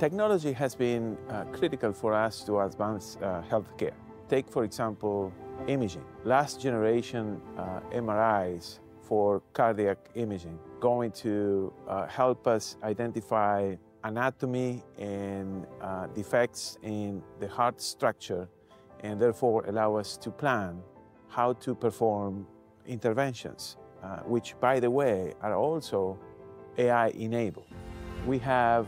Technology has been critical for us to advance healthcare. Take, for example, imaging. Last generation MRIs for cardiac imaging going to help us identify anatomy and defects in the heart structure, and therefore allow us to plan how to perform interventions, which, by the way, are also AI-enabled. We have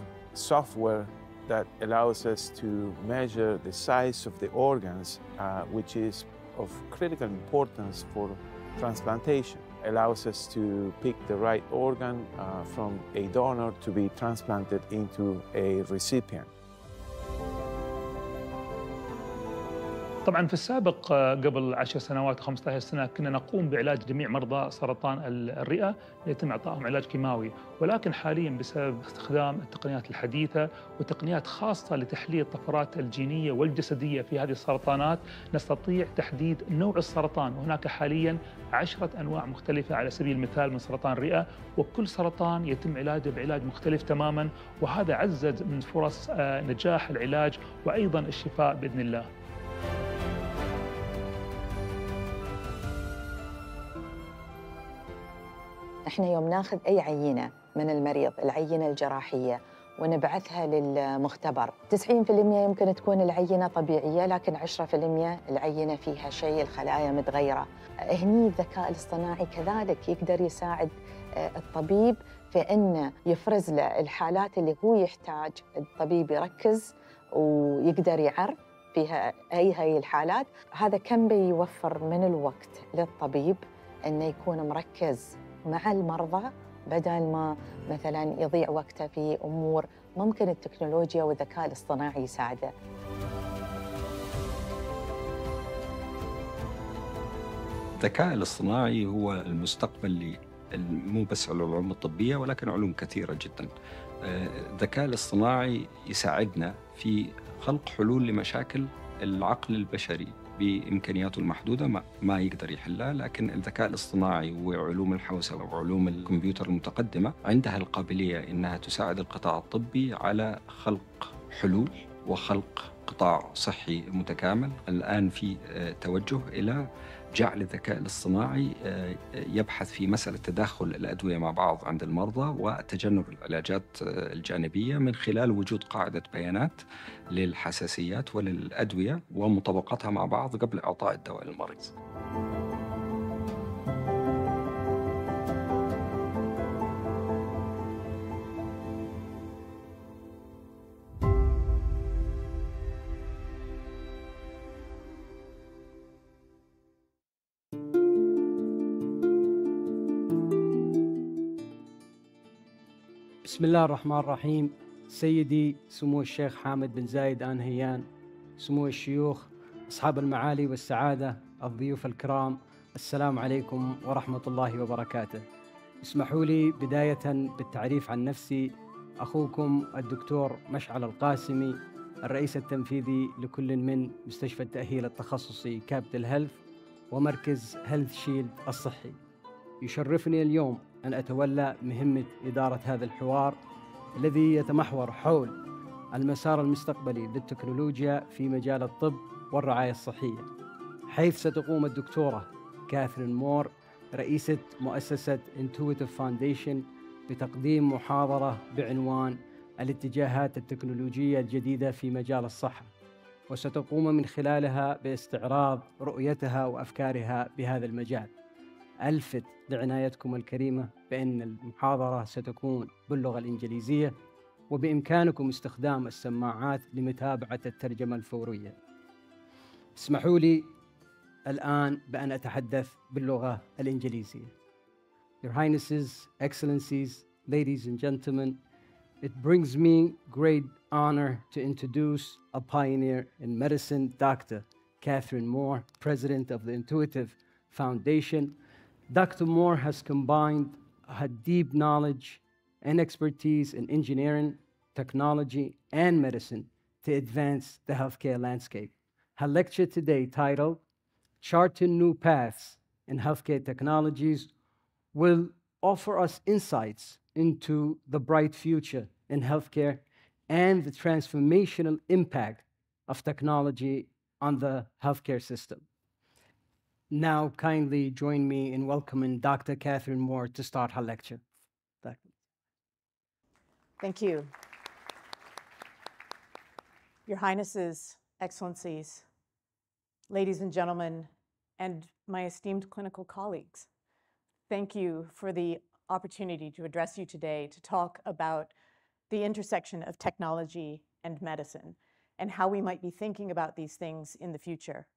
software that allows us to measure the size of the organs, which is of critical importance for transplantation. Allows us to pick the right organ from a donor to be transplanted into a recipient. طبعا في السابق قبل 10 سنوات و15 سنة كنا نقوم بعلاج جميع مرضى سرطان الرئة، يتم إعطائهم علاج كيماوي، ولكن حاليا بسبب استخدام التقنيات الحديثة وتقنيات خاصة لتحليل الطفرات الجينية والجسدية في هذه السرطانات نستطيع تحديد نوع السرطان. وهناك حاليا 10 أنواع مختلفة على سبيل المثال من سرطان الرئة، وكل سرطان يتم علاجه بعلاج مختلف تماما، وهذا عزز من فرص نجاح العلاج وأيضا الشفاء بإذن الله. احنا يوم ناخذ اي عينه من المريض، العينه الجراحيه، ونبعثها للمختبر، 90% يمكن تكون العينه طبيعيه، لكن 10% العينه فيها شيء، الخلايا متغيره. هني الذكاء الاصطناعي كذلك يقدر يساعد الطبيب في انه يفرز له الحالات اللي هو يحتاج الطبيب يركز ويقدر يعرف فيها هي الحالات. هذا كم بيوفر من الوقت للطبيب انه يكون مركز مع المرضى بدل ما مثلا يضيع وقته في امور ممكن التكنولوجيا والذكاء الاصطناعي يساعده. الذكاء الاصطناعي هو المستقبل مو بس على العلوم الطبية ولكن علوم كثيرة جدا. الذكاء الاصطناعي يساعدنا في خلق حلول لمشاكل العقل البشري بإمكانياته المحدودة ما يقدر يحلها، لكن الذكاء الاصطناعي وعلوم الحوسبة وعلوم الكمبيوتر المتقدمة عندها القابلية إنها تساعد القطاع الطبي على خلق حلول وخلق قطاع صحي متكامل. الآن في توجه إلى جعل الذكاء الاصطناعي يبحث في مسألة تداخل الأدوية مع بعض عند المرضى وتجنب العلاجات الجانبية من خلال وجود قاعدة بيانات للحساسيات وللأدوية ومطابقتها مع بعض قبل إعطاء الدواء للمريض. بسم الله الرحمن الرحيم. سيدي سمو الشيخ حامد بن زايد آل نهيان، سمو الشيوخ، أصحاب المعالي والسعادة، الضيوف الكرام، السلام عليكم ورحمة الله وبركاته. اسمحوا لي بداية بالتعريف عن نفسي. أخوكم الدكتور مشعل القاسمي، الرئيس التنفيذي لكل من مستشفى التأهيل التخصصي كابيتال هيلث ومركز هيلث شيلد الصحي. يشرفني اليوم أن أتولى مهمة إدارة هذا الحوار الذي يتمحور حول المسار المستقبلي للتكنولوجيا في مجال الطب والرعاية الصحية، حيث ستقوم الدكتورة كاثرين مور رئيسة مؤسسة Intuitive Foundation بتقديم محاضرة بعنوان الاتجاهات التكنولوجية الجديدة في مجال الصحة، وستقوم من خلالها باستعراض رؤيتها وأفكارها بهذا المجال. ألفت لعنايتكم الكريمة بأن المحاضرة ستكون باللغة الإنجليزية، وبإمكانكم استخدام السماعات لمتابعة الترجمة الفورية. اسمحوا لي الآن بأن أتحدث باللغة الإنجليزية. Your Highnesses, Excellencies, Ladies and Gentlemen, it brings me great honor to introduce a pioneer in medicine, Dr. Catherine Moore, President of the Intuitive Foundation. Dr. Moore has combined her deep knowledge and expertise in engineering, technology, and medicine to advance the healthcare landscape. Her lecture today, titled Charting New Paths in Healthcare Technologies, will offer us insights into the bright future in healthcare and the transformational impact of technology on the healthcare system. Now, kindly join me in welcoming Dr. Catherine Moore to start her lecture. Thank you. Your Highnesses, Excellencies, ladies and gentlemen, and my esteemed clinical colleagues, thank you for the opportunity to address you today to talk about the intersection of technology and medicine and how we might be thinking about these things in the future.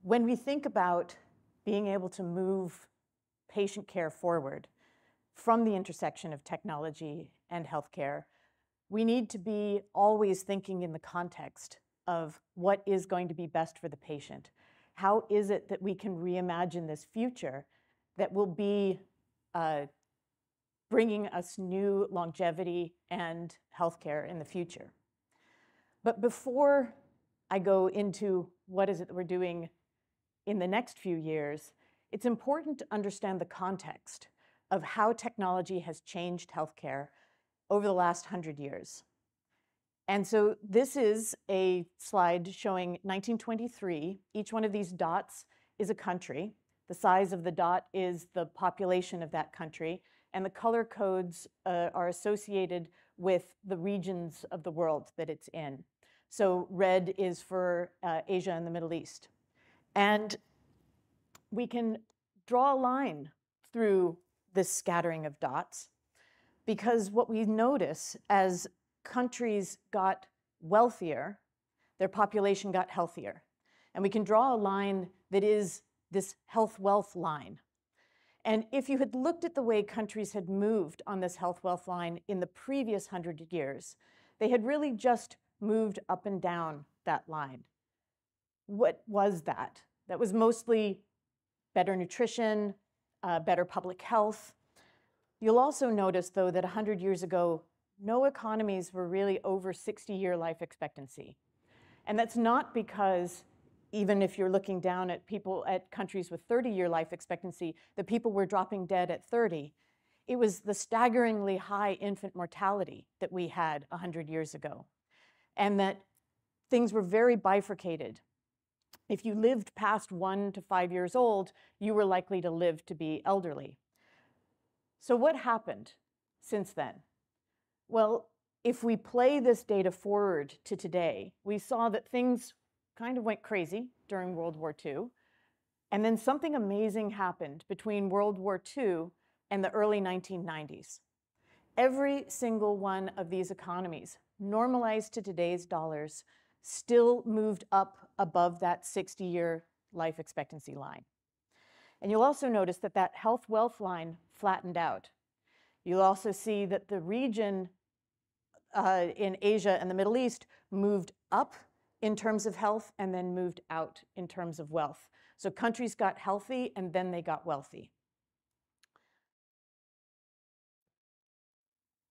When we think about being able to move patient care forward from the intersection of technology and healthcare, we need to be always thinking in the context of what is going to be best for the patient. How is it that we can reimagine this future that will be bringing us new longevity and healthcare in the future? But before I go into what is it that we're doing in the next few years, it's important to understand the context of how technology has changed healthcare over the last 100 years. And so this is a slide showing 1923. Each one of these dots is a country. The size of the dot is the population of that country, and the color codes are associated with the regions of the world that it's in. So red is for Asia and the Middle East. And we can draw a line through this scattering of dots, because what we notice as countries got wealthier, their population got healthier. And we can draw a line that is this health-wealth line. And if you had looked at the way countries had moved on this health-wealth line in the previous 100 years, they had really just moved up and down that line. What was that? That was mostly better nutrition, better public health. You'll also notice, though, that 100 years ago, no economies were really over 60-year life expectancy. And that's not because, even if you're looking down at countries with 30-year life expectancy, the people were dropping dead at 30. It was the staggeringly high infant mortality that we had 100 years ago, and that things were very bifurcated. If you lived past 1 to 5 years old, you were likely to live to be elderly. So what happened since then? Well, if we play this data forward to today, we saw that things kind of went crazy during World War II. And then something amazing happened between World War II and the early 1990s. Every single one of these economies, normalized to today's dollars, still moved up above that 60-year life expectancy line. And you'll also notice that that health-wealth line flattened out. You'll also see that the region in Asia and the Middle East moved up in terms of health and then moved out in terms of wealth. So countries got healthy and then they got wealthy.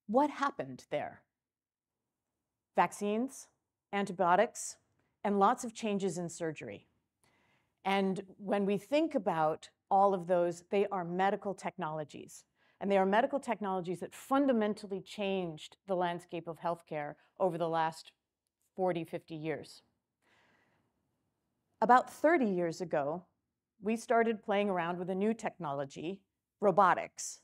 What happened there? Vaccines, antibiotics, and lots of changes in surgery. And when we think about all of those, they are medical technologies. And they are medical technologies that fundamentally changed the landscape of healthcare over the last 40, 50 years. About 30 years ago, we started playing around with a new technology, robotics.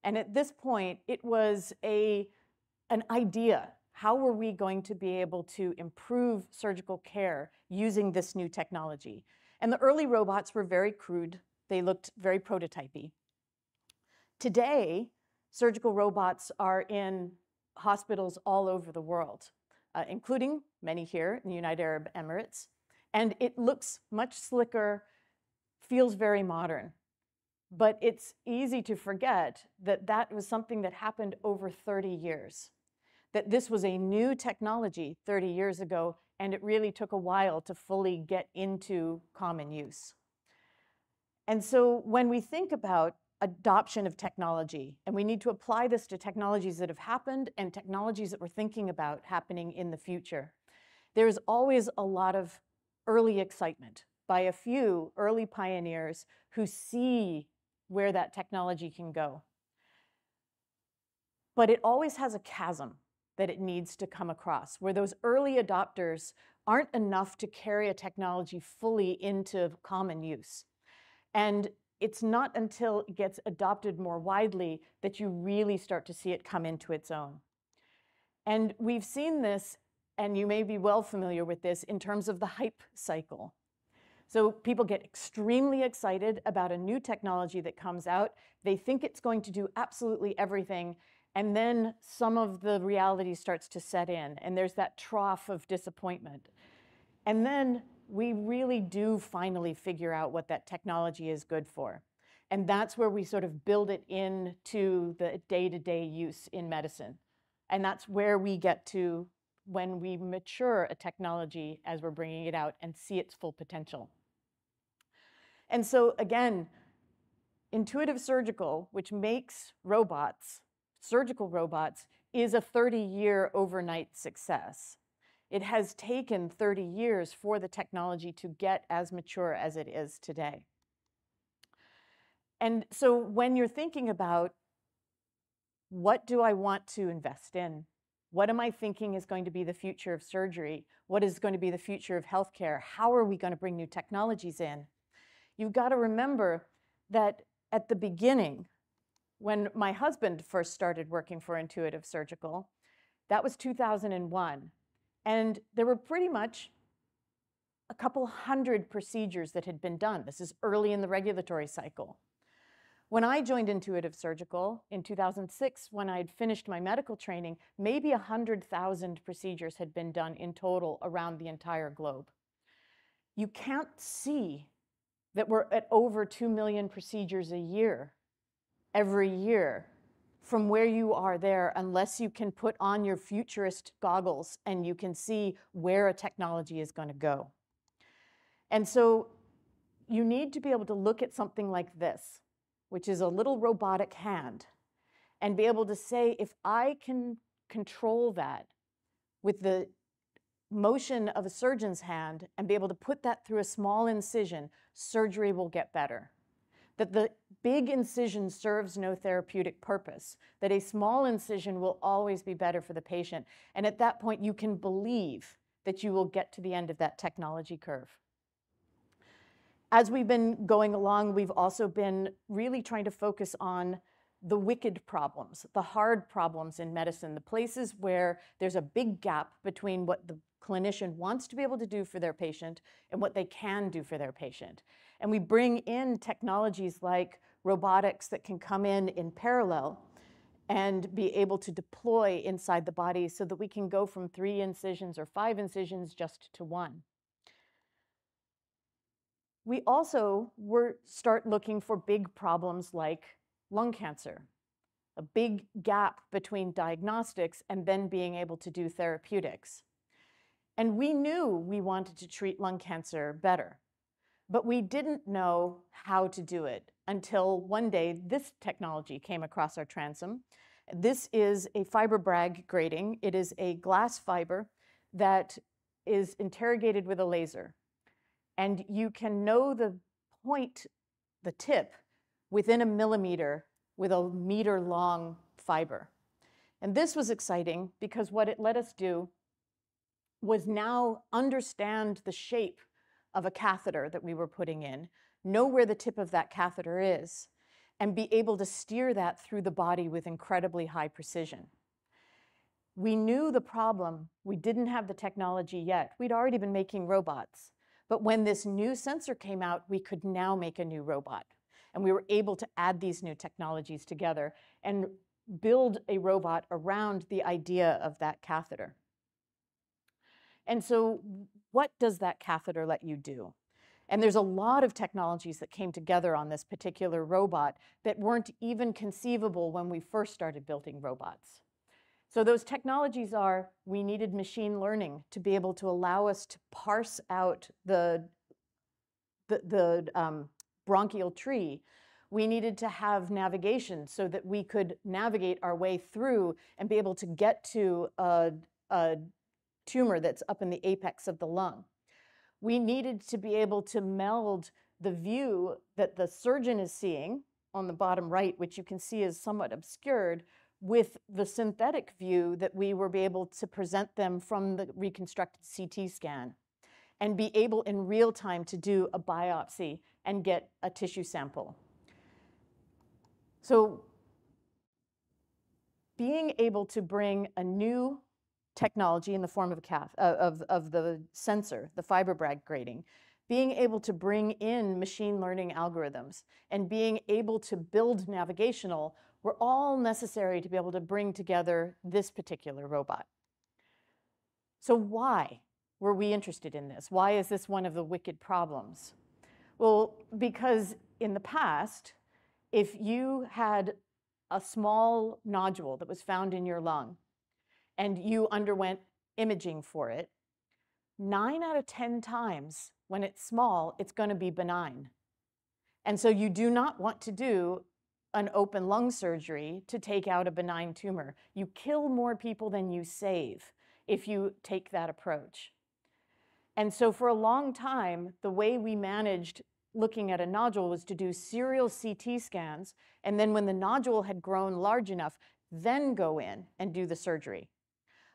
And at this point, it was an idea. How were we going to be able to improve surgical care using this new technology? And the early robots were very crude. They looked very prototypey. Today, surgical robots are in hospitals all over the world, including many here in the United Arab Emirates. And it looks much slicker, feels very modern. But it's easy to forget that that was something that happened over 30 years. That this was a new technology 30 years ago, and it really took a while to fully get into common use. And so when we think about adoption of technology, and we need to apply this to technologies that have happened and technologies that we're thinking about happening in the future, there's always a lot of early excitement by a few early pioneers who see where that technology can go. But it always has a chasm that it needs to come across, where those early adopters aren't enough to carry a technology fully into common use. And it's not until it gets adopted more widely that you really start to see it come into its own. And we've seen this, and you may be well familiar with this, in terms of the hype cycle. So people get extremely excited about a new technology that comes out. They think it's going to do absolutely everything, and then some of the reality starts to set in, and there's that trough of disappointment. And then we really do finally figure out what that technology is good for. And that's where we sort of build it into the day-to-day use in medicine. And that's where we get to when we mature a technology as we're bringing it out and see its full potential. And so again, Intuitive Surgical, which makes robots, surgical robots, is a 30-year overnight success. It has taken 30 years for the technology to get as mature as it is today. And so when you're thinking about what do I want to invest in? What am I thinking is going to be the future of surgery? What is going to be the future of healthcare? How are we going to bring new technologies in? You've got to remember that at the beginning, when my husband first started working for Intuitive Surgical, that was 2001. And there were pretty much a couple hundred procedures that had been done. This is early in the regulatory cycle. When I joined Intuitive Surgical in 2006, when I'd finished my medical training, maybe 100,000 procedures had been done in total around the entire globe. You can't see that we're at over 2 million procedures a year, every year, from where you are there, unless you can put on your futurist goggles and you can see where a technology is going to go. And so you need to be able to look at something like this, which is a little robotic hand, and be able to say, if I can control that with the motion of a surgeon's hand and be able to put that through a small incision, surgery will get better. That the big incision serves no therapeutic purpose, that a small incision will always be better for the patient. And at that point, you can believe that you will get to the end of that technology curve. As we've been going along, we've also been really trying to focus on the wicked problems, the hard problems in medicine, the places where there's a big gap between what the clinician wants to be able to do for their patient and what they can do for their patient. And we bring in technologies like robotics that can come in parallel and be able to deploy inside the body so that we can go from 3 incisions or 5 incisions just to 1. We also start looking for big problems like lung cancer, a big gap between diagnostics and then being able to do therapeutics. And we knew we wanted to treat lung cancer better, but we didn't know how to do it until one day this technology came across our transom. This is a fiber Bragg grating. It is a glass fiber that is interrogated with a laser. And you can know the point, the tip, within a millimeter with a meter-long fiber. And this was exciting because what it let us do was now understand the shape of a catheter that we were putting in, know where the tip of that catheter is, and be able to steer that through the body with incredibly high precision. We knew the problem. We didn't have the technology yet. We'd already been making robots. But when this new sensor came out, we could now make a new robot. And we were able to add these new technologies together and build a robot around the idea of that catheter. And so what does that catheter let you do? And there's a lot of technologies that came together on this particular robot that weren't even conceivable when we first started building robots. So those technologies are, we needed machine learning to be able to allow us to parse out the bronchial tree. We needed to have navigation so that we could navigate our way through and be able to get to a tumor that's up in the apex of the lung. We needed to be able to meld the view that the surgeon is seeing on the bottom right, which you can see is somewhat obscured, with the synthetic view that we were able to present them from the reconstructed CT scan and be able in real time to do a biopsy and get a tissue sample. So being able to bring a new technology in the form of the sensor, the fiberbrag grating, being able to bring in machine learning algorithms and being able to build navigational were all necessary to be able to bring together this particular robot. So why were we interested in this? Why is this one of the wicked problems? Well, because in the past, if you had a small nodule that was found in your lung and you underwent imaging for it, 9 out of 10 times when it's small, it's going to be benign. And so you do not want to do an open lung surgery to take out a benign tumor. You kill more people than you save if you take that approach. And so for a long time, the way we managed looking at a nodule was to do serial CT scans, and then when the nodule had grown large enough, then go in and do the surgery.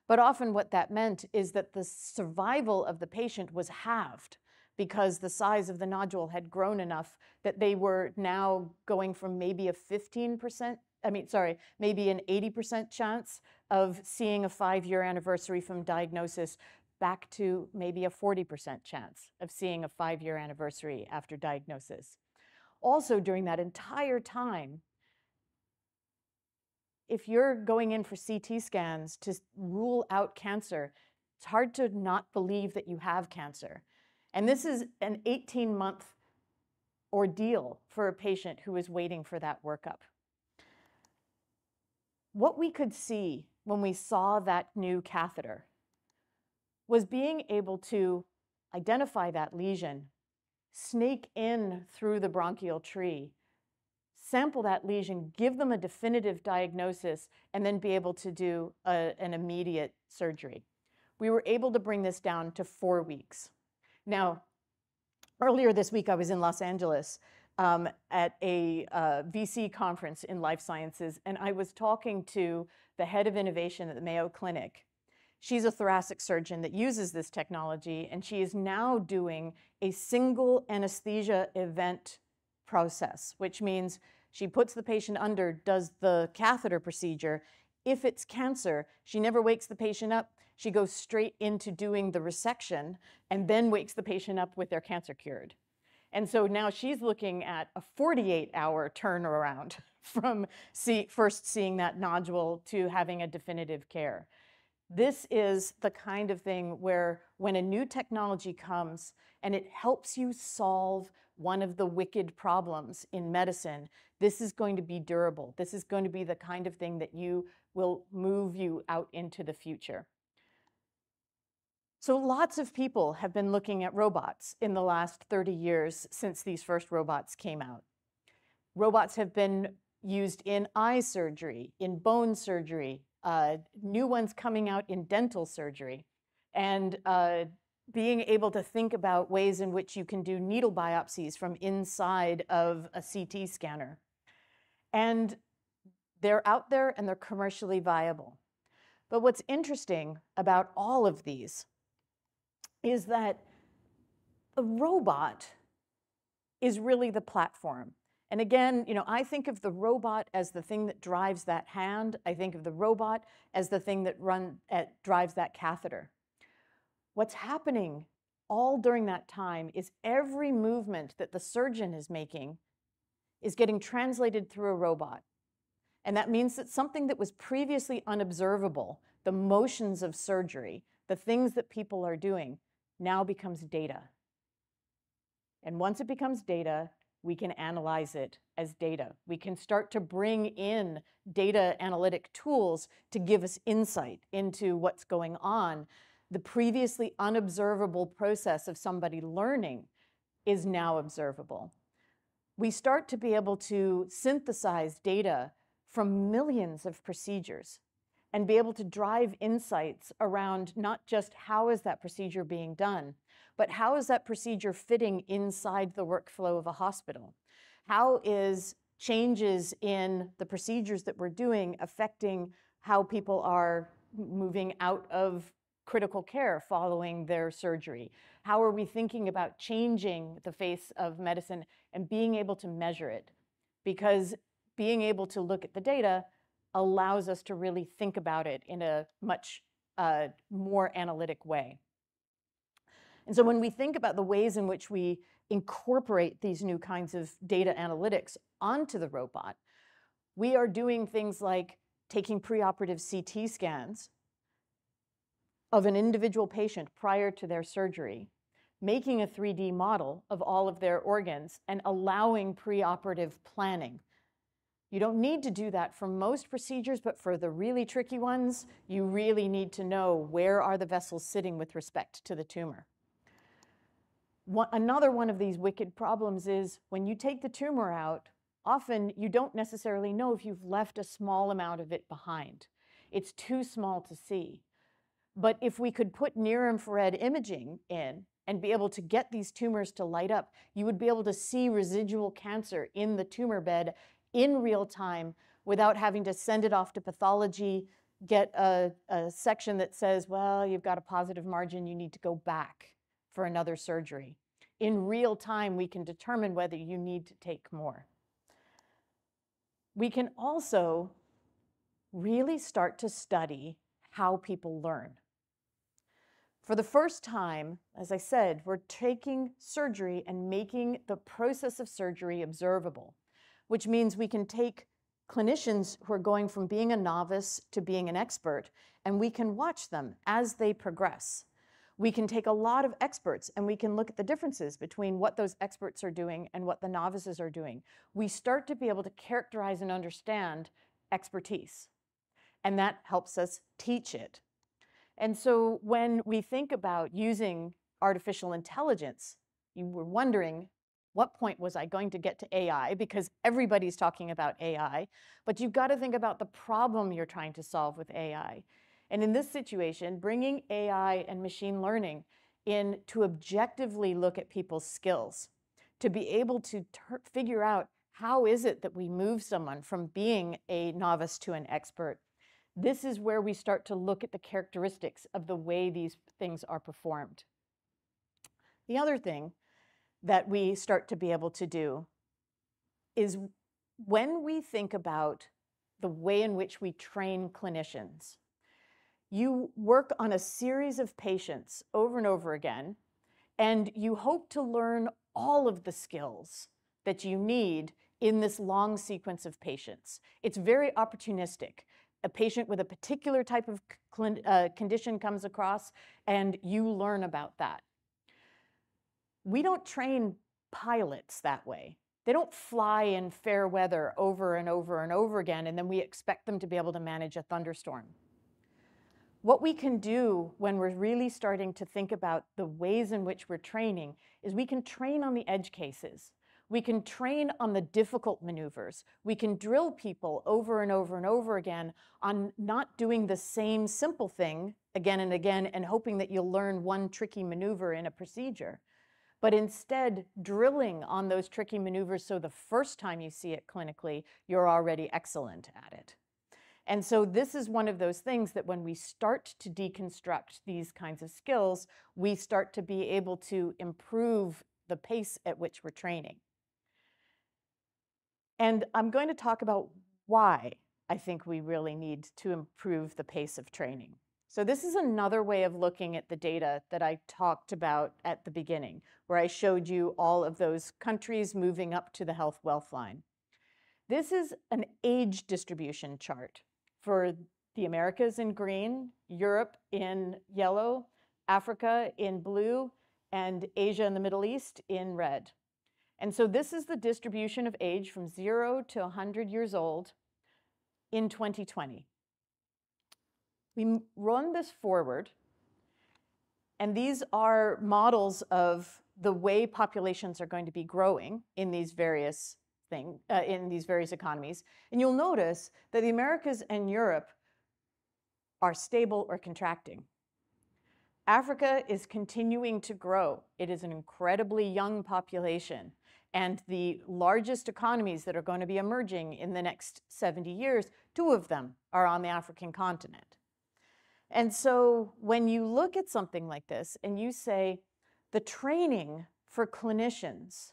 But often what that meant is that the survival of the patient was halved because the size of the nodule had grown enough that they were now going from maybe a 15%, maybe an 80% chance of seeing a 5-year anniversary from diagnosis back to maybe a 40% chance of seeing a 5-year anniversary after diagnosis. Also, during that entire time, if you're going in for CT scans to rule out cancer, it's hard to not believe that you have cancer. And this is an 18-month ordeal for a patient who is waiting for that workup. What we could see when we saw that new catheter was being able to identify that lesion, snake in through the bronchial tree, sample that lesion, give them a definitive diagnosis, and then be able to do an immediate surgery. We were able to bring this down to 4 weeks. Now, earlier this week, I was in Los Angeles at a VC conference in life sciences, and I was talking to the head of innovation at the Mayo Clinic. She's a thoracic surgeon that uses this technology, and she is now doing a single anesthesia event process, which means she puts the patient under, does the catheter procedure. If it's cancer, she never wakes the patient up. She goes straight into doing the resection and then wakes the patient up with their cancer cured. And so now she's looking at a 48-hour turnaround from first seeing that nodule to having a definitive care. This is the kind of thing where when a new technology comes and it helps you solve one of the wicked problems in medicine, this is going to be durable. This is going to be the kind of thing that will move you out into the future. So lots of people have been looking at robots in the last 30 years since these first robots came out. Robots have been used in eye surgery, in bone surgery, new ones coming out in dental surgery, and being able to think about ways in which you can do needle biopsies from inside of a CT scanner. And they're out there and they're commercially viable. But what's interesting about all of these is that the robot is really the platform. And again, I think of the robot as the thing that drives that hand. I think of the robot as the thing that drives that catheter. What's happening all during that time is every movement that the surgeon is making is getting translated through a robot. And that means that something that was previously unobservable, the motions of surgery, the things that people are doing, now becomes data. And once it becomes data, we can analyze it as data. We can start to bring in data analytic tools to give us insight into what's going on. The previously unobservable process of somebody learning is now observable. We start to be able to synthesize data from millions of procedures and be able to drive insights around not just how is that procedure being done, but how is that procedure fitting inside the workflow of a hospital? How is changes in the procedures that we're doing affecting how people are moving out of critical care following their surgery? How are we thinking about changing the face of medicine and being able to measure it? Because being able to look at the data allows us to really think about it in a much more analytic way. And so when we think about the ways in which we incorporate these new kinds of data analytics onto the robot, we are doing things like taking preoperative CT scans of an individual patient prior to their surgery, making a 3D model of all of their organs, and allowing preoperative planning. You don't need to do that for most procedures, but for the really tricky ones, you really need to know where are the vessels sitting with respect to the tumor. Another one of these wicked problems is when you take the tumor out, often you don't necessarily know if you've left a small amount of it behind. It's too small to see. But if we could put near-infrared imaging in and be able to get these tumors to light up, you would be able to see residual cancer in the tumor bed in real time without having to send it off to pathology, get a section that says, well, you've got a positive margin, you need to go back for another surgery. In real time, we can determine whether you need to take more. We can also really start to study how people learn. For the first time, as I said, we're taking surgery and making the process of surgery observable, which means we can take clinicians who are going from being a novice to being an expert, and we can watch them as they progress. We can take a lot of experts and we can look at the differences between what those experts are doing and what the novices are doing. We start to be able to characterize and understand expertise, and that helps us teach it. And so when we think about using artificial intelligence, you were wondering, what point was I going to get to AI? Because everybody's talking about AI, but you've got to think about the problem you're trying to solve with AI. And in this situation, bringing AI and machine learning in to objectively look at people's skills, to be able to figure out how is it that we move someone from being a novice to an expert. This is where we start to look at the characteristics of the way these things are performed. The other thing that we start to be able to do is when we think about the way in which we train clinicians, you work on a series of patients over and over again, and you hope to learn all of the skills that you need in this long sequence of patients. It's very opportunistic. A patient with a particular type of condition comes across, and you learn about that. We don't train pilots that way. They don't fly in fair weather over and over and over again, and then we expect them to be able to manage a thunderstorm. What we can do when we're really starting to think about the ways in which we're training is we can train on the edge cases. We can train on the difficult maneuvers. We can drill people over and over and over again on not doing the same simple thing again and again and hoping that you'll learn one tricky maneuver in a procedure, but instead drilling on those tricky maneuvers so the first time you see it clinically, you're already excellent at it. And so this is one of those things that when we start to deconstruct these kinds of skills, we start to be able to improve the pace at which we're training. And I'm going to talk about why I think we really need to improve the pace of training. So this is another way of looking at the data that I talked about at the beginning, where I showed you all of those countries moving up to the health wealth line. This is an age distribution chart for the Americas in green, Europe in yellow, Africa in blue, and Asia and the Middle East in red. And so this is the distribution of age from 0 to 100 years old in 2020. We run this forward, and these are models of the way populations are going to be growing in these various economies. And you'll notice that the Americas and Europe are stable or contracting. Africa is continuing to grow. It is an incredibly young population. And the largest economies that are going to be emerging in the next 70 years, 2 of them are on the African continent. And so when you look at something like this and you say the training for clinicians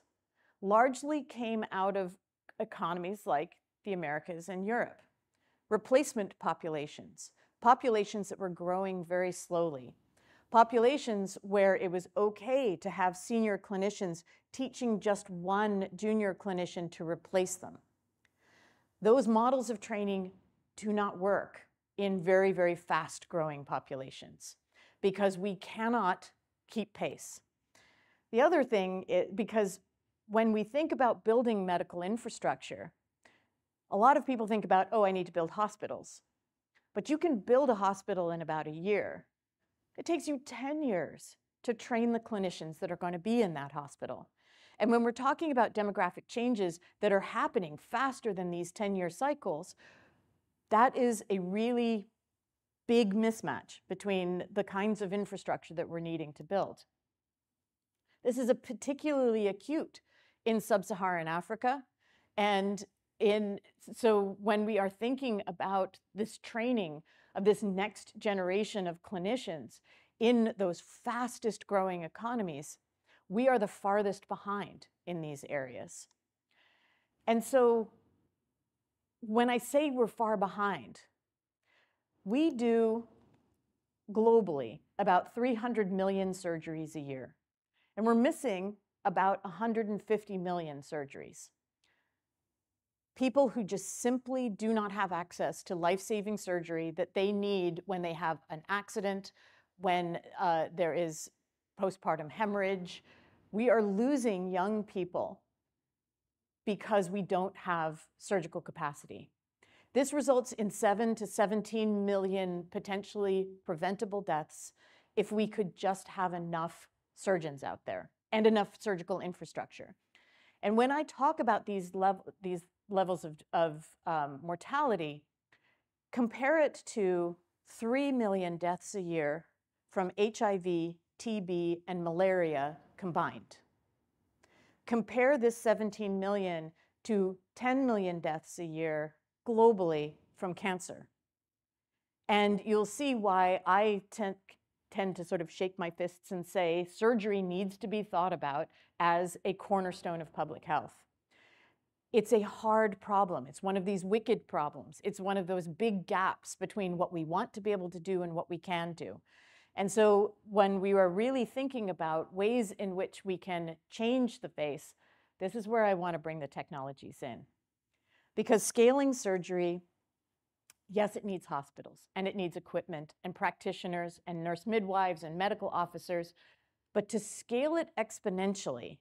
largely came out of economies like the Americas and Europe, replacement populations, populations that were growing very slowly, populations where it was okay to have senior clinicians teaching just one junior clinician to replace them. Those models of training do not work in very, very fast-growing populations because we cannot keep pace. The other thing is because when we think about building medical infrastructure, a lot of people think about, oh, I need to build hospitals. But you can build a hospital in about a year. It takes you 10 years to train the clinicians that are going to be in that hospital. And when we're talking about demographic changes that are happening faster than these 10-year cycles, that is a really big mismatch between the kinds of infrastructure that we're needing to build. This is particularly acute in sub-Saharan Africa. And so when we are thinking about this training of this next generation of clinicians in those fastest growing economies, we are the farthest behind in these areas. And so when I say we're far behind, we do globally about 300 million surgeries a year, and we're missing about 150 million surgeries. People who just simply do not have access to life-saving surgery that they need when they have an accident, when there is postpartum hemorrhage. We are losing young people because we don't have surgical capacity. This results in 7 to 17 million potentially preventable deaths if we could just have enough surgeons out there and enough surgical infrastructure. And when I talk about these levels of mortality, compare it to 3 million deaths a year from HIV, TB, and malaria combined. Compare this 17 million to 10 million deaths a year globally from cancer. And you'll see why I tend to sort of shake my fists and say surgery needs to be thought about as a cornerstone of public health. It's a hard problem. It's one of these wicked problems. It's one of those big gaps between what we want to be able to do and what we can do. And so when we were really thinking about ways in which we can change the face, this is where I want to bring the technologies in. Because scaling surgery, yes, it needs hospitals, and it needs equipment, and practitioners, and nurse midwives, and medical officers. But to scale it exponentially,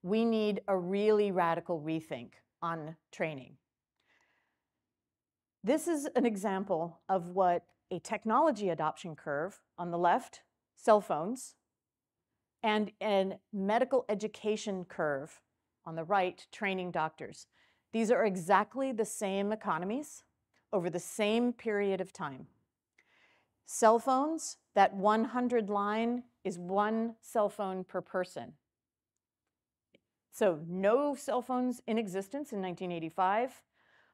we need a really radical rethink on training. This is an example of what a technology adoption curve on the left, cell phones, and a medical education curve on the right, training doctors. These are exactly the same economies over the same period of time. Cell phones, that 100 line is 1 cell phone per person. So no cell phones in existence in 1985,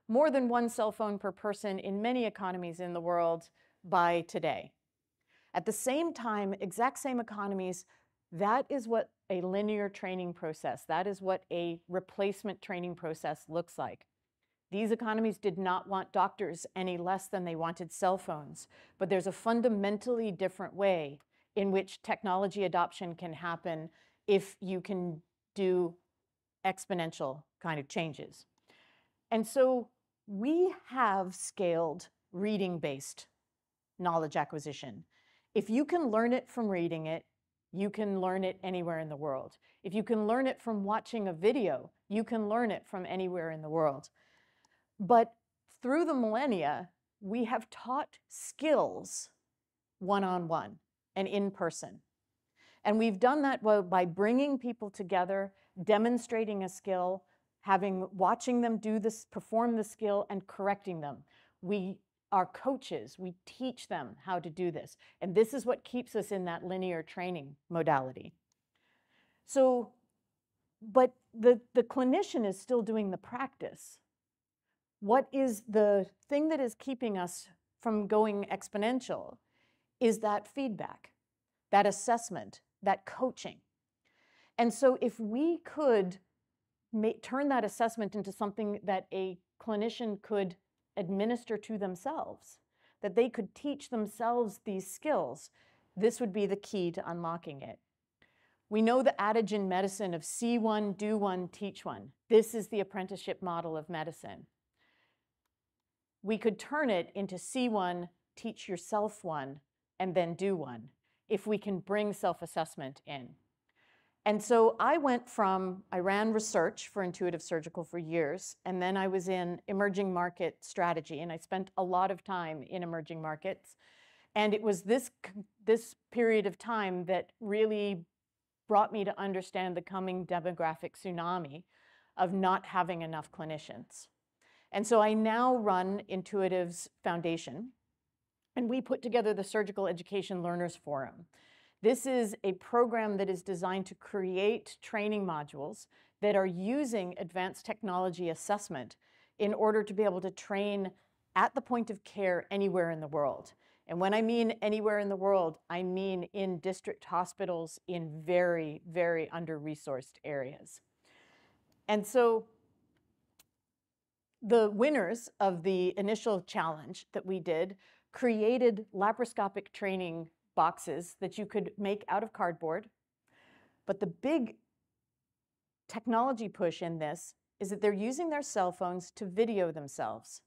more than 1 cell phone per person in many economies in the world by today. At the same time, exact same economies, that is what a linear training process, that is what a replacement training process looks like. These economies did not want doctors any less than they wanted cell phones, but there's a fundamentally different way in which technology adoption can happen if you can do exponential kind of changes. And so we have scaled reading-based knowledge acquisition. If you can learn it from reading it, you can learn it anywhere in the world. If you can learn it from watching a video, you can learn it from anywhere in the world. But through the millennia, we have taught skills one-on-one and in person. And we've done that by bringing people together, demonstrating a skill, watching them do this, perform the skill, and correcting them. We are coaches. We teach them how to do this. And this is what keeps us in that linear training modality. So But the clinician is still doing the practice. What is the thing that is keeping us from going exponential is that feedback, that assessment, that coaching. And so if we could turn that assessment into something that a clinician could administer to themselves, that they could teach themselves these skills, this would be the key to unlocking it. We know the adage in medicine of see one, do one, teach one. This is the apprenticeship model of medicine. We could turn it into see one, teach yourself one, and then do one, if we can bring self-assessment in. And so I ran research for Intuitive Surgical for years, and then I was in emerging market strategy, and I spent a lot of time in emerging markets. And it was this period of time that really brought me to understand the coming demographic tsunami of not having enough clinicians. And so I now run Intuitive's foundation, and we put together the Surgical Education Learners Forum. This is a program that is designed to create training modules that are using advanced technology assessment in order to be able to train at the point of care anywhere in the world. And when I mean anywhere in the world, I mean in district hospitals in very, very under-resourced areas. And so the winners of the initial challenge that we did created laparoscopic training boxes that you could make out of cardboard. But the big technology push in this is that they're using their cell phones to video themselves.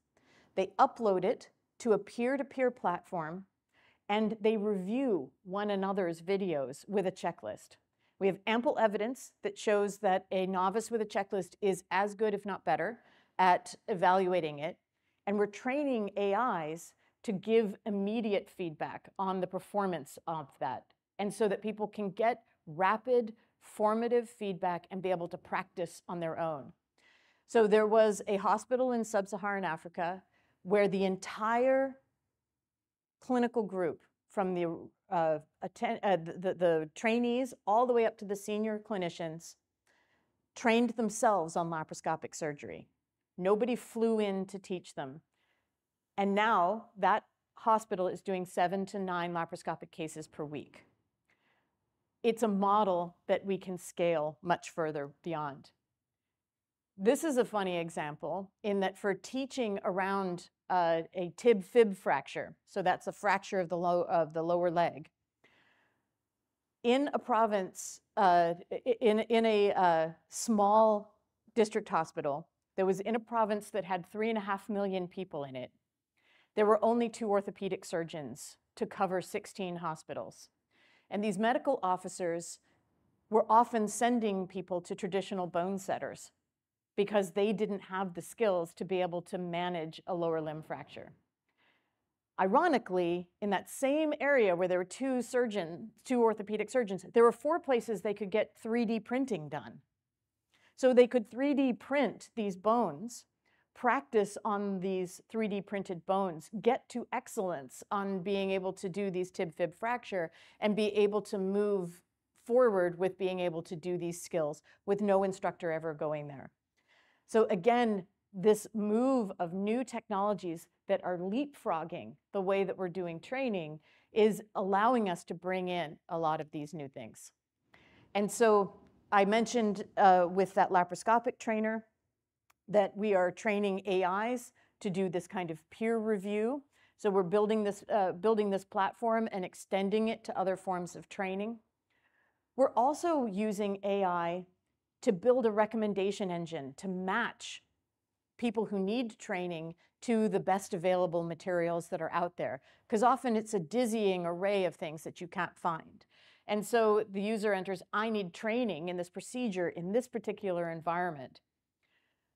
They upload it to a peer-to-peer platform, and they review one another's videos with a checklist. We have ample evidence that shows that a novice with a checklist is as good, if not better, at evaluating it. And we're training AIs to give immediate feedback on the performance of that, and so that people can get rapid, formative feedback and be able to practice on their own. So there was a hospital in sub-Saharan Africa where the entire clinical group, from the trainees all the way up to the senior clinicians, trained themselves on laparoscopic surgery. Nobody flew in to teach them. And now that hospital is doing 7 to 9 laparoscopic cases per week. It's a model that we can scale much further beyond. This is a funny example in that for teaching around a tib-fib fracture, so that's a fracture of the lower leg, in a province, in a small district hospital that was in a province that had 3.5 million people in it, there were only 2 orthopedic surgeons to cover 16 hospitals. And these medical officers were often sending people to traditional bone setters because they didn't have the skills to be able to manage a lower limb fracture. Ironically, in that same area where there were 2 orthopedic surgeons, there were 4 places they could get 3D printing done. So they could 3D print these bones, practice on these 3D printed bones, get to excellence on being able to do these tib-fib fracture, and be able to move forward with being able to do these skills with no instructor ever going there. So again, this move of new technologies that are leapfrogging the way that we're doing training is allowing us to bring in a lot of these new things. And so I mentioned with that laparoscopic trainer that we are training AIs to do this kind of peer review. So we're building this platform and extending it to other forms of training. We're also using AI to build a recommendation engine to match people who need training to the best available materials that are out there, because often it's a dizzying array of things that you can't find. And so the user enters, I need training in this procedure in this particular environment.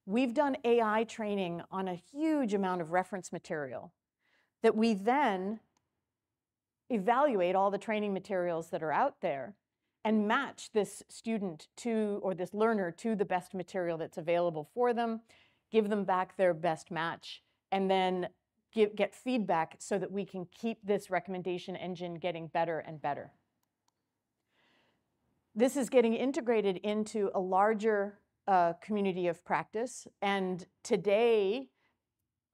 We've done AI training on a huge amount of reference material that we then evaluate all the training materials that are out there and match this student to, or this learner to, the best material that's available for them, give them back their best match, and then get feedback so that we can keep this recommendation engine getting better and better. This is getting integrated into a larger community of practice. And today,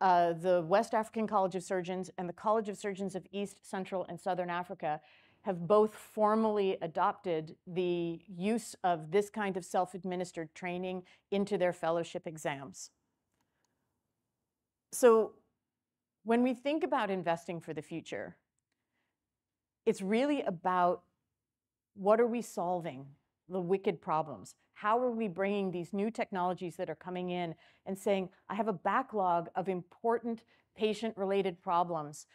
the West African College of Surgeons and the College of Surgeons of East, Central, and Southern Africa have both formally adopted the use of this kind of self-administered training into their fellowship exams. So when we think about investing for the future, it's really about what are we solving, the wicked problems? How are we bringing these new technologies that are coming in and saying, I have a backlog of important patient-related problems.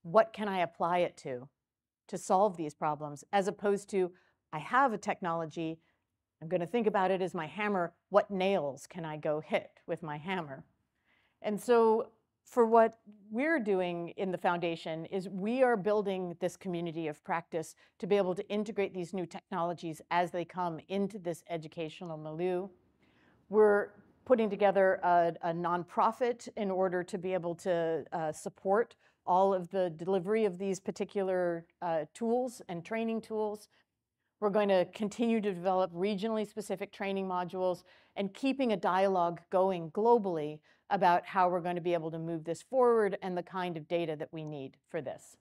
What can I apply it to solve these problems? As opposed to, I have a technology, I'm going to think about it as my hammer. What nails can I go hit with my hammer? And so for what we're doing in the foundation is we are building this community of practice to be able to integrate these new technologies as they come into this educational milieu. We're putting together a nonprofit in order to be able to support all of the delivery of these particular tools and training tools. We're going to continue to develop regionally specific training modules and keeping a dialogue going globally about how we're going to be able to move this forward and the kind of data that we need for this.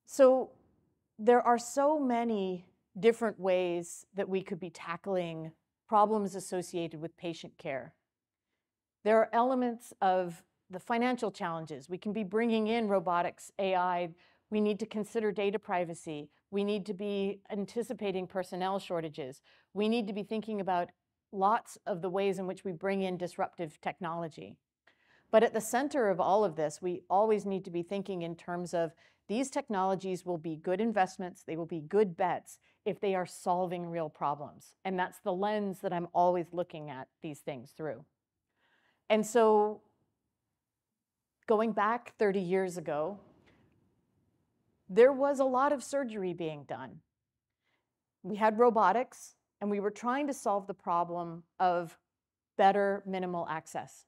So there are so many different ways that we could be tackling problems associated with patient care. There are elements of the financial challenges. We can be bringing in robotics, AI. We need to consider data privacy. We need to be anticipating personnel shortages. We need to be thinking about lots of the ways in which we bring in disruptive technology. But at the center of all of this, we always need to be thinking in terms of these technologies will be good investments, they will be good bets if they are solving real problems. And that's the lens that I'm always looking at these things through. And so going back 30 years ago, there was a lot of surgery being done. We had robotics, and we were trying to solve the problem of better minimal access.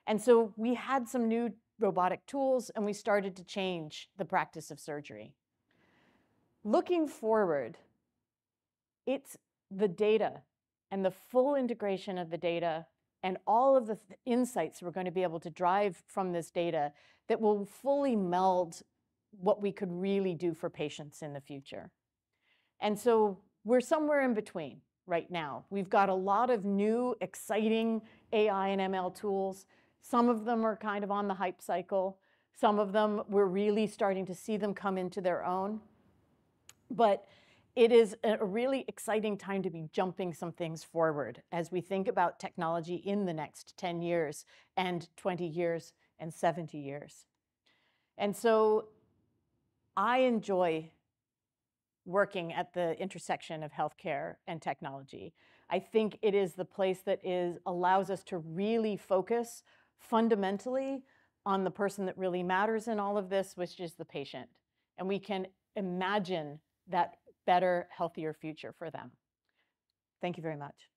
And so we had some new robotic tools, and we started to change the practice of surgery. Looking forward, it's the data and the full integration of the data and all of the insights we're going to be able to drive from this data that will fully meld what we could really do for patients in the future. And so we're somewhere in between right now. We've got a lot of new, exciting AI and ML tools. Some of them are kind of on the hype cycle. Some of them, we're really starting to see them come into their own. But it is a really exciting time to be jumping some things forward as we think about technology in the next 10 years and 20 years and 70 years. And so I enjoy working at the intersection of healthcare and technology. I think it is the place that allows us to really focus fundamentally on the person that really matters in all of this, which is the patient. And we can imagine that better, healthier future for them. Thank you very much.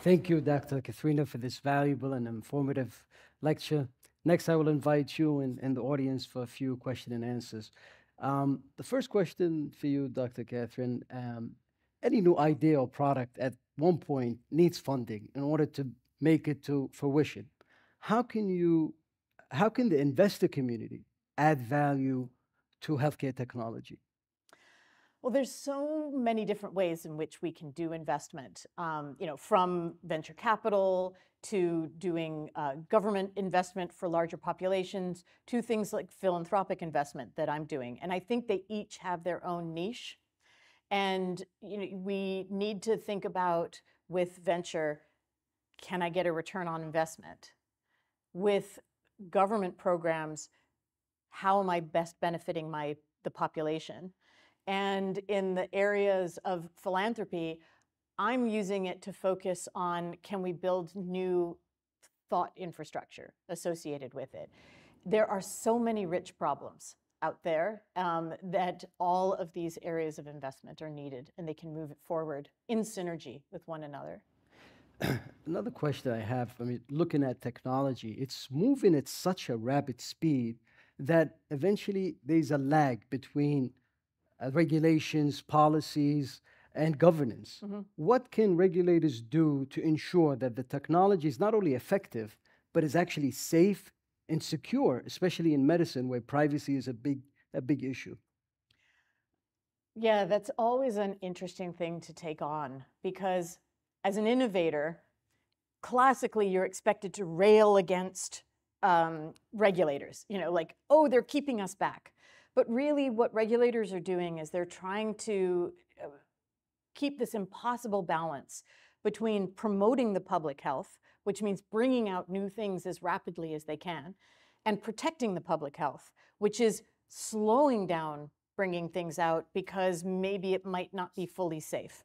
Thank you, Dr. Katharina, for this valuable and informative lecture. Next, I will invite you and the audience for a few question and answers. The first question for you, Dr. Catherine, any new idea or product at one point needs funding in order to make it to fruition. How can the investor community add value to healthcare technology? Well, there's so many different ways in which we can do investment, from venture capital to doing government investment for larger populations to things like philanthropic investment that I'm doing. And I think they each have their own niche. And we need to think about, with venture, can I get a return on investment? With government programs, how am I best benefiting the population? And in the areas of philanthropy, I'm using it to focus on, can we build new thought infrastructure associated with it? There are so many rich problems out there that all of these areas of investment are needed, and they can move it forward in synergy with one another. Another question I have, looking at technology, it's moving at such a rapid speed that eventually there's a lag between regulations, policies, and governance. What can regulators do to ensure that the technology is not only effective, but is actually safe and secure, especially in medicine where privacy is a big issue? Yeah, that's always an interesting thing to take on, because as an innovator, classically you're expected to rail against regulators, like, oh, they're keeping us back. But really what regulators are doing is they're trying to keep this impossible balance between promoting the public health, which means bringing out new things as rapidly as they can, and protecting the public health, which is slowing down bringing things out because maybe it might not be fully safe.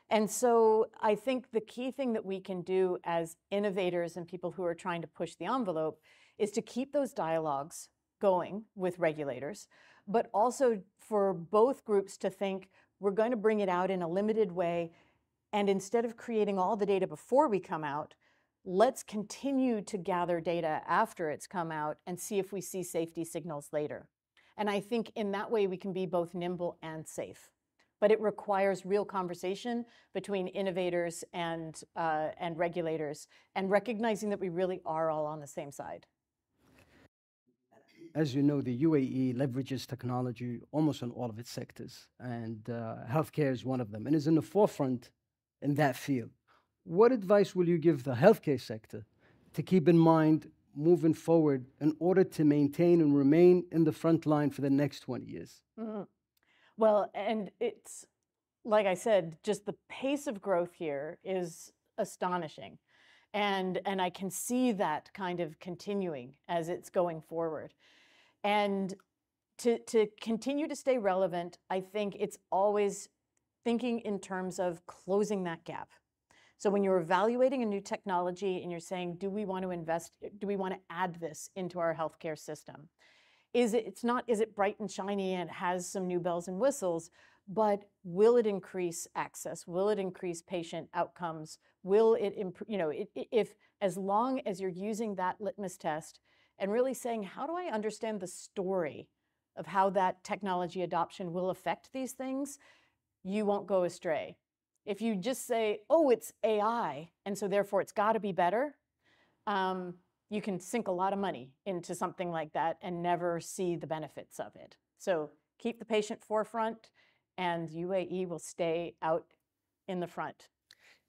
And so I think the key thing that we can do as innovators and people who are trying to push the envelope is to keep those dialogues going with regulators, but also for both groups to think, we're going to bring it out in a limited way, and instead of creating all the data before we come out, let's continue to gather data after it's come out and see if we see safety signals later. And I think in that way we can be both nimble and safe. But it requires real conversation between innovators and regulators, and recognizing that we really are all on the same side. As you know, the UAE leverages technology almost in all of its sectors, and healthcare is one of them, and is in the forefront in that field. What advice will you give the healthcare sector to keep in mind moving forward in order to maintain and remain in the front line for the next 20 years? Well, and it's, like I said, just the pace of growth here is astonishing. And I can see that kind of continuing as it's going forward. And to continue to stay relevant, I think it's always thinking in terms of closing that gap. So when you're evaluating a new technology and you're saying, do we want to invest, do we want to add this into our healthcare system? Is it bright and shiny and has some new bells and whistles, but will it increase access? Will it increase patient outcomes? Will it improve, if as long as you're using that litmus test and really saying, how do I understand the story of how that technology adoption will affect these things, you won't go astray. If you just say, oh, it's AI, and so therefore it's got to be better, you can sink a lot of money into something like that and never see the benefits of it. So keep the patient forefront, and UAE will stay out in the front.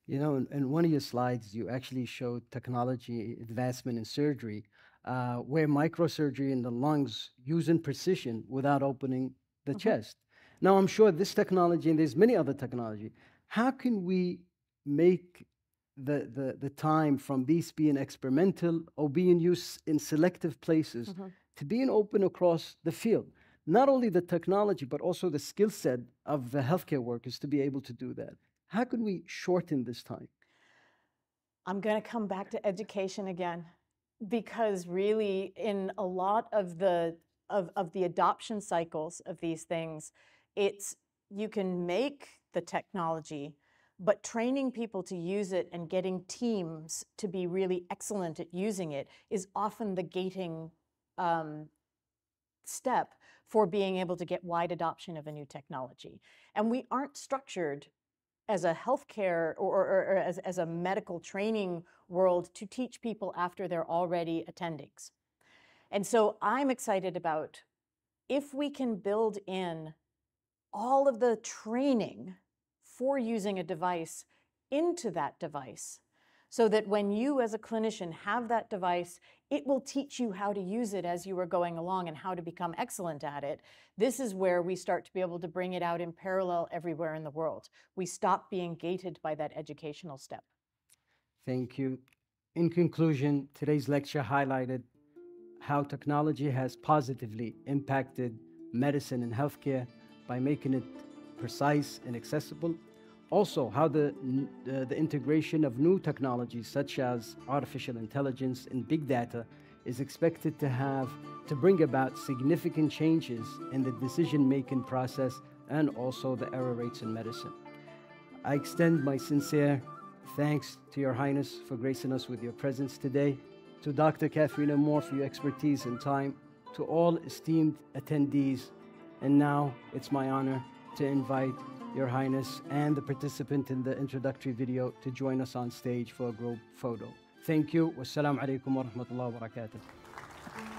You know, in one of your slides, you actually showed technology advancement in surgery, where microsurgery in the lungs using precision without opening the chest. Now, I'm sure this technology, and there's many other technology, how can we make the time from these being experimental or being used in selective places to being open across the field? Not only the technology, but also the skill set of the healthcare workers to be able to do that. How can we shorten this time? I'm going to come back to education again, because really in a lot of the adoption cycles of these things, it's you can make the technology, but training people to use it and getting teams to be really excellent at using it is often the gating step for being able to get wide adoption of a new technology. And we aren't structured as a healthcare or as a medical training world to teach people after they're already attendings. And so I'm excited about if we can build in all of the training for using a device into that device, so that when you as a clinician have that device, it will teach you how to use it as you are going along and how to become excellent at it. This is where we start to be able to bring it out in parallel everywhere in the world. We stop being gated by that educational step. Thank you. In conclusion, today's lecture highlighted how technology has positively impacted medicine and healthcare by making it precise and accessible. Also, how the integration of new technologies such as artificial intelligence and big data is expected to bring about significant changes in the decision-making process and also the error rates in medicine. I extend my sincere thanks to Your Highness for gracing us with your presence today, to Dr. Katharina Moore for your expertise and time, to all esteemed attendees. And now it's my honor to invite Your Highness and the participant in the introductory video to join us on stage for a group photo. Thank you. Wassalamu alaikum wa rahmatullahi wa barakatuh.